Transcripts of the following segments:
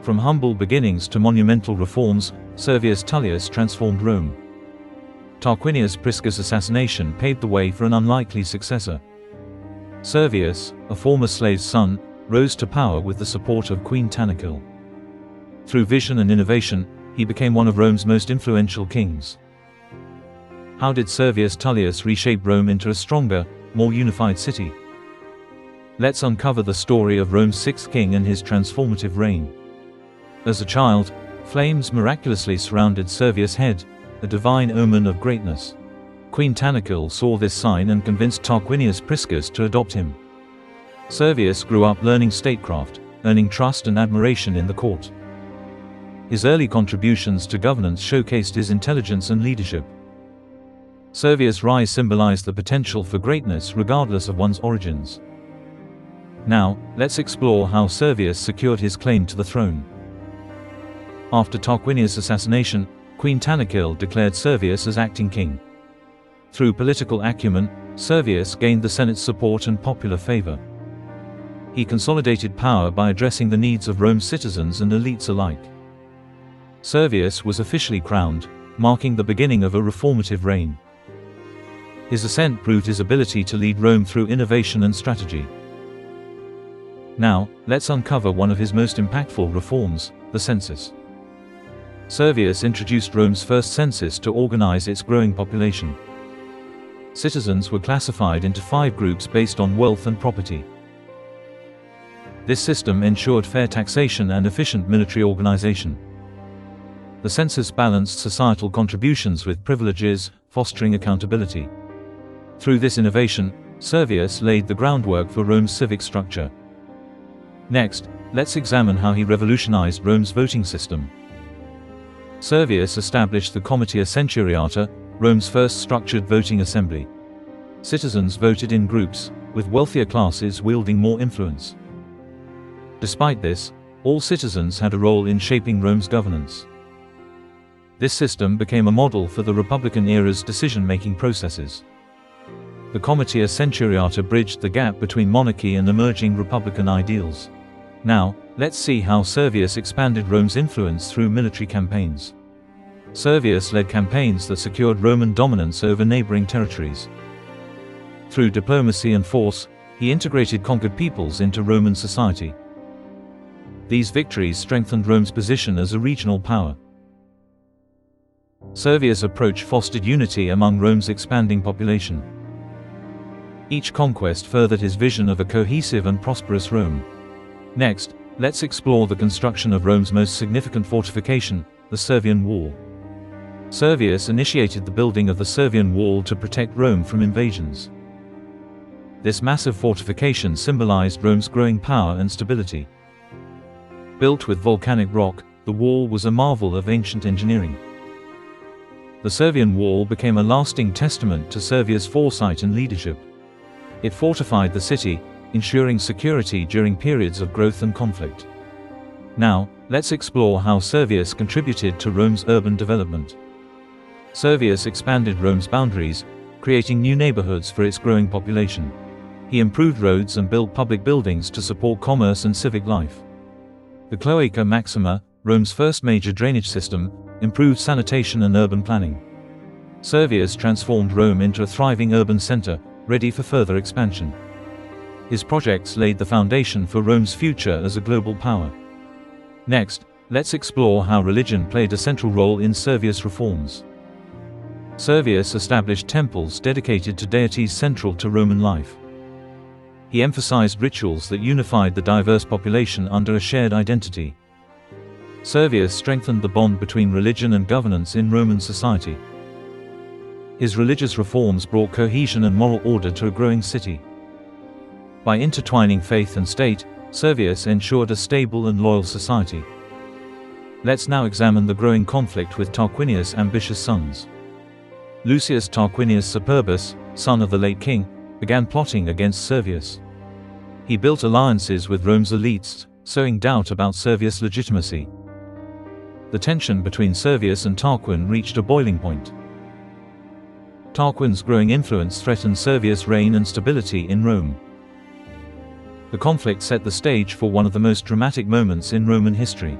From humble beginnings to monumental reforms, Servius Tullius transformed Rome. Tarquinius Priscus' assassination paved the way for an unlikely successor. Servius, a former slave's son, rose to power with the support of Queen Tanaquil. Through vision and innovation, he became one of Rome's most influential kings. How did Servius Tullius reshape Rome into a stronger, more unified city? Let's uncover the story of Rome's sixth king and his transformative reign. As a child, flames miraculously surrounded Servius' head, a divine omen of greatness. Queen Tanaquil saw this sign and convinced Tarquinius Priscus to adopt him. Servius grew up learning statecraft, earning trust and admiration in the court. His early contributions to governance showcased his intelligence and leadership. Servius' rise symbolized the potential for greatness regardless of one's origins. Now, let's explore how Servius secured his claim to the throne. After Tarquinius' assassination, Queen Tanaquil declared Servius as acting king. Through political acumen, Servius gained the Senate's support and popular favor. He consolidated power by addressing the needs of Rome's citizens and elites alike. Servius was officially crowned, marking the beginning of a reformative reign. His ascent proved his ability to lead Rome through innovation and strategy. Now, let's uncover one of his most impactful reforms, the census. Servius introduced Rome's first census to organize its growing population. Citizens were classified into 5 groups based on wealth and property. This system ensured fair taxation and efficient military organization. The census balanced societal contributions with privileges, fostering accountability. Through this innovation, Servius laid the groundwork for Rome's civic structure. Next, let's examine how he revolutionized Rome's voting system. Servius established the Comitia Centuriata, Rome's first structured voting assembly. Citizens voted in groups, with wealthier classes wielding more influence. Despite this, all citizens had a role in shaping Rome's governance. This system became a model for the Republican era's decision-making processes. The Comitia Centuriata bridged the gap between monarchy and emerging Republican ideals. Now, let's see how Servius expanded Rome's influence through military campaigns. Servius led campaigns that secured Roman dominance over neighboring territories. Through diplomacy and force, he integrated conquered peoples into Roman society. These victories strengthened Rome's position as a regional power. Servius' approach fostered unity among Rome's expanding population. Each conquest furthered his vision of a cohesive and prosperous Rome. Next, let's explore the construction of Rome's most significant fortification, the Servian Wall. Servius initiated the building of the Servian Wall to protect Rome from invasions. This massive fortification symbolized Rome's growing power and stability. Built with volcanic rock, the wall was a marvel of ancient engineering. The Servian Wall became a lasting testament to Servius' foresight and leadership. It fortified the city, ensuring security during periods of growth and conflict. Now, let's explore how Servius contributed to Rome's urban development. Servius expanded Rome's boundaries, creating new neighborhoods for its growing population. He improved roads and built public buildings to support commerce and civic life. The Cloaca Maxima, Rome's first major drainage system, improved sanitation and urban planning. Servius transformed Rome into a thriving urban center, ready for further expansion. His projects laid the foundation for Rome's future as a global power. Next, let's explore how religion played a central role in Servius' reforms. Servius established temples dedicated to deities central to Roman life. He emphasized rituals that unified the diverse population under a shared identity. Servius strengthened the bond between religion and governance in Roman society. His religious reforms brought cohesion and moral order to a growing city. By intertwining faith and state, Servius ensured a stable and loyal society. Let's now examine the growing conflict with Tarquinius' ambitious sons. Lucius Tarquinius Superbus, son of the late king, began plotting against Servius. He built alliances with Rome's elites, sowing doubt about Servius' legitimacy. The tension between Servius and Tarquin reached a boiling point. Tarquin's growing influence threatened Servius' reign and stability in Rome. The conflict set the stage for one of the most dramatic moments in Roman history.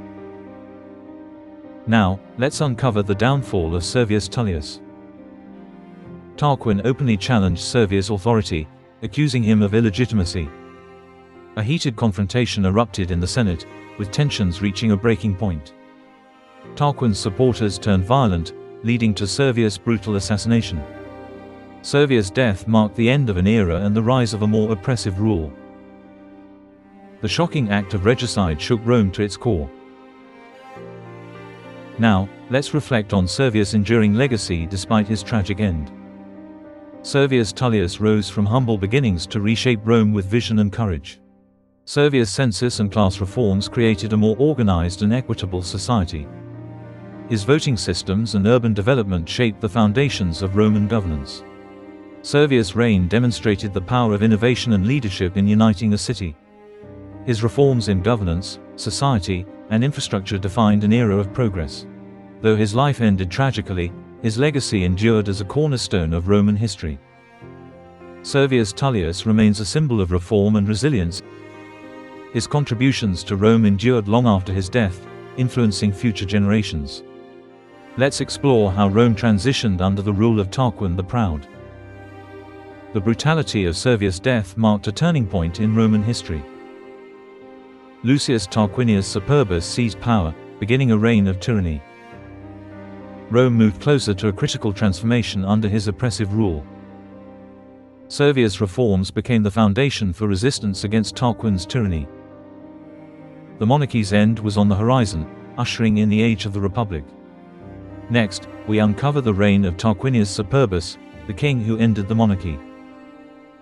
Now, let's uncover the downfall of Servius Tullius. Tarquin openly challenged Servius' authority, accusing him of illegitimacy. A heated confrontation erupted in the Senate, with tensions reaching a breaking point. Tarquin's supporters turned violent, leading to Servius' brutal assassination. Servius' death marked the end of an era and the rise of a more oppressive rule. The shocking act of regicide shook Rome to its core. Now, let's reflect on Servius' enduring legacy despite his tragic end. Servius Tullius rose from humble beginnings to reshape Rome with vision and courage. Servius' census and class reforms created a more organized and equitable society. His voting systems and urban development shaped the foundations of Roman governance. Servius' reign demonstrated the power of innovation and leadership in uniting a city. His reforms in governance, society, and infrastructure defined an era of progress. Though his life ended tragically, his legacy endured as a cornerstone of Roman history. Servius Tullius remains a symbol of reform and resilience. His contributions to Rome endured long after his death, influencing future generations. Let's explore how Rome transitioned under the rule of Tarquin the Proud. The brutality of Servius' death marked a turning point in Roman history. Lucius Tarquinius Superbus seized power, beginning a reign of tyranny. Rome moved closer to a critical transformation under his oppressive rule. Servius' reforms became the foundation for resistance against Tarquin's tyranny. The monarchy's end was on the horizon, ushering in the age of the Republic. Next, we uncover the reign of Tarquinius Superbus, the king who ended the monarchy.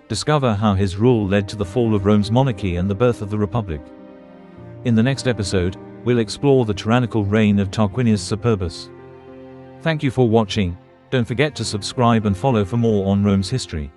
Discover how his rule led to the fall of Rome's monarchy and the birth of the Republic. In the next episode, we'll explore the tyrannical reign of Tarquinius Superbus. Thank you for watching. Don't forget to subscribe and follow for more on Rome's history.